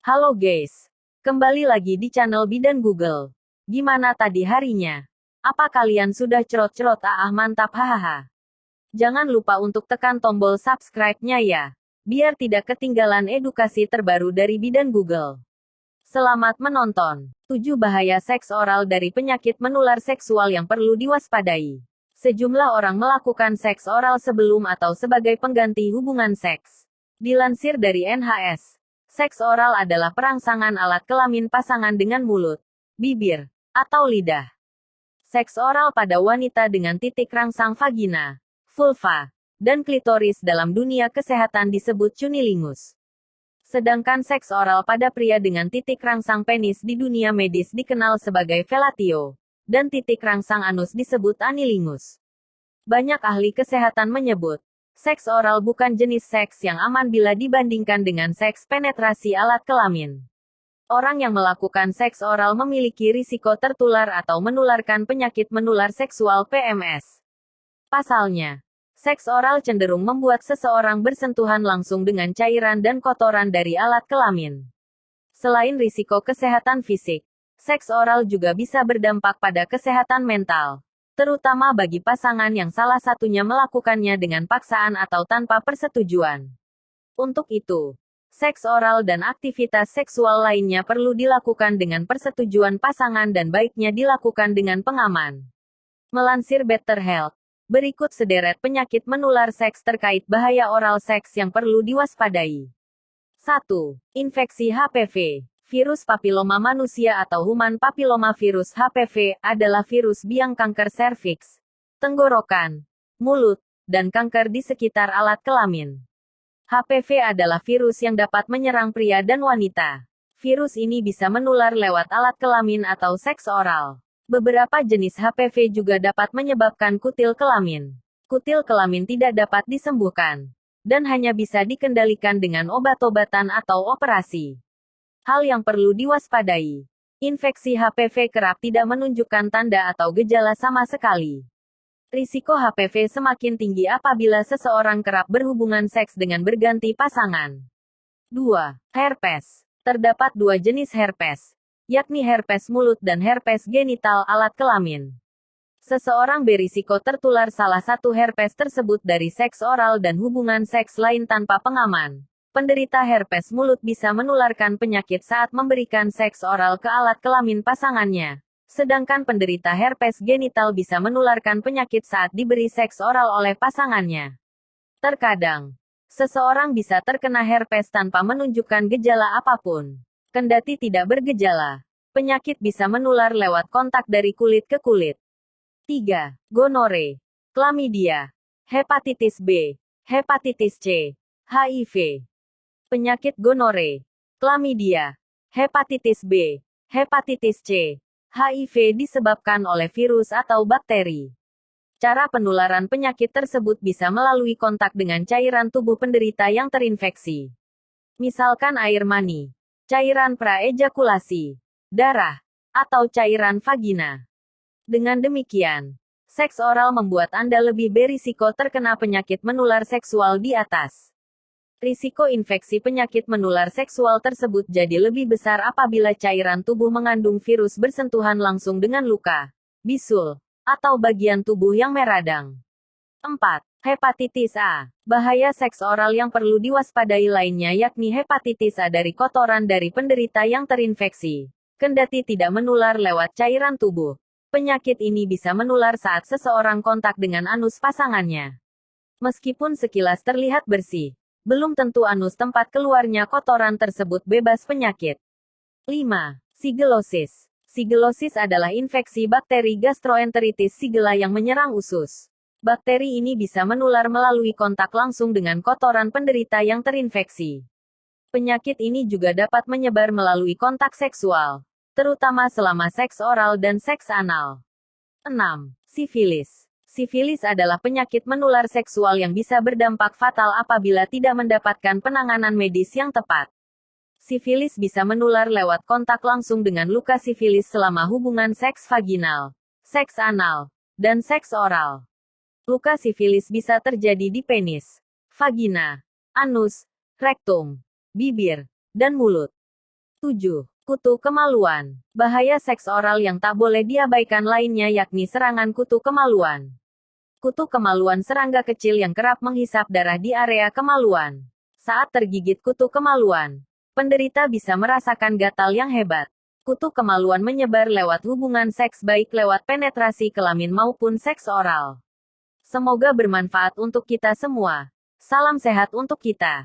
Halo guys, kembali lagi di channel Bidan Google. Gimana tadi harinya? Apa kalian sudah cerot-cerot? Mantap hahaha. Jangan lupa untuk tekan tombol subscribe-nya ya, biar tidak ketinggalan edukasi terbaru dari Bidan Google. Selamat menonton. 7 bahaya seks oral dari penyakit menular seksual yang perlu diwaspadai. Sejumlah orang melakukan seks oral sebelum atau sebagai pengganti hubungan seks. Dilansir dari NHS, seks oral adalah perangsangan alat kelamin pasangan dengan mulut, bibir, atau lidah. Seks oral pada wanita dengan titik rangsang vagina, vulva, dan klitoris dalam dunia kesehatan disebut cunilingus. Sedangkan seks oral pada pria dengan titik rangsang penis di dunia medis dikenal sebagai fellatio, dan titik rangsang anus disebut anilingus. Banyak ahli kesehatan menyebut, seks oral bukan jenis seks yang aman bila dibandingkan dengan seks penetrasi alat kelamin. Orang yang melakukan seks oral memiliki risiko tertular atau menularkan penyakit menular seksual PMS. Pasalnya, seks oral cenderung membuat seseorang bersentuhan langsung dengan cairan dan kotoran dari alat kelamin. Selain risiko kesehatan fisik, seks oral juga bisa berdampak pada kesehatan mental, terutama bagi pasangan yang salah satunya melakukannya dengan paksaan atau tanpa persetujuan. Untuk itu, seks oral dan aktivitas seksual lainnya perlu dilakukan dengan persetujuan pasangan dan baiknya dilakukan dengan pengaman. Melansir Better Health, berikut sederet penyakit menular seks terkait bahaya oral seks yang perlu diwaspadai. 1. Infeksi HPV. Virus papiloma manusia atau human papillomavirus HPV adalah virus biang kanker serviks, tenggorokan, mulut, dan kanker di sekitar alat kelamin. HPV adalah virus yang dapat menyerang pria dan wanita. Virus ini bisa menular lewat alat kelamin atau seks oral. Beberapa jenis HPV juga dapat menyebabkan kutil kelamin. Kutil kelamin tidak dapat disembuhkan, dan hanya bisa dikendalikan dengan obat-obatan atau operasi. Hal yang perlu diwaspadai. Infeksi HPV kerap tidak menunjukkan tanda atau gejala sama sekali. Risiko HPV semakin tinggi apabila seseorang kerap berhubungan seks dengan berganti pasangan. 2. Herpes. Terdapat dua jenis herpes, yakni herpes mulut dan herpes genital alat kelamin. Seseorang berisiko tertular salah satu herpes tersebut dari seks oral dan hubungan seks lain tanpa pengaman. Penderita herpes mulut bisa menularkan penyakit saat memberikan seks oral ke alat kelamin pasangannya. Sedangkan penderita herpes genital bisa menularkan penyakit saat diberi seks oral oleh pasangannya. Terkadang, seseorang bisa terkena herpes tanpa menunjukkan gejala apapun. Kendati tidak bergejala, penyakit bisa menular lewat kontak dari kulit ke kulit. 3. Gonore, Chlamydia, hepatitis B, hepatitis C, HIV. Penyakit gonore, Chlamydia, hepatitis B, hepatitis C, HIV disebabkan oleh virus atau bakteri. Cara penularan penyakit tersebut bisa melalui kontak dengan cairan tubuh penderita yang terinfeksi. Misalkan air mani, cairan praejakulasi, darah, atau cairan vagina. Dengan demikian, seks oral membuat Anda lebih berisiko terkena penyakit menular seksual di atas. Risiko infeksi penyakit menular seksual tersebut jadi lebih besar apabila cairan tubuh mengandung virus bersentuhan langsung dengan luka, bisul, atau bagian tubuh yang meradang. 4. Hepatitis A. Bahaya seks oral yang perlu diwaspadai lainnya yakni hepatitis A dari kotoran dari penderita yang terinfeksi. Kendati tidak menular lewat cairan tubuh, penyakit ini bisa menular saat seseorang kontak dengan anus pasangannya. Meskipun sekilas terlihat bersih, belum tentu anus tempat keluarnya kotoran tersebut bebas penyakit. 5. Sigelosis. Sigelosis adalah infeksi bakteri gastroenteritis Shigella yang menyerang usus. Bakteri ini bisa menular melalui kontak langsung dengan kotoran penderita yang terinfeksi. Penyakit ini juga dapat menyebar melalui kontak seksual, terutama selama seks oral dan seks anal. 6. Sifilis. Sifilis adalah penyakit menular seksual yang bisa berdampak fatal apabila tidak mendapatkan penanganan medis yang tepat. Sifilis bisa menular lewat kontak langsung dengan luka sifilis selama hubungan seks vaginal, seks anal, dan seks oral. Luka sifilis bisa terjadi di penis, vagina, anus, rektum, bibir, dan mulut. 7. Kutu kemaluan. Bahaya seks oral yang tak boleh diabaikan lainnya yakni serangan kutu kemaluan. Kutu kemaluan serangga kecil yang kerap menghisap darah di area kemaluan. Saat tergigit kutu kemaluan, penderita bisa merasakan gatal yang hebat. Kutu kemaluan menyebar lewat hubungan seks baik lewat penetrasi kelamin maupun seks oral. Semoga bermanfaat untuk kita semua. Salam sehat untuk kita.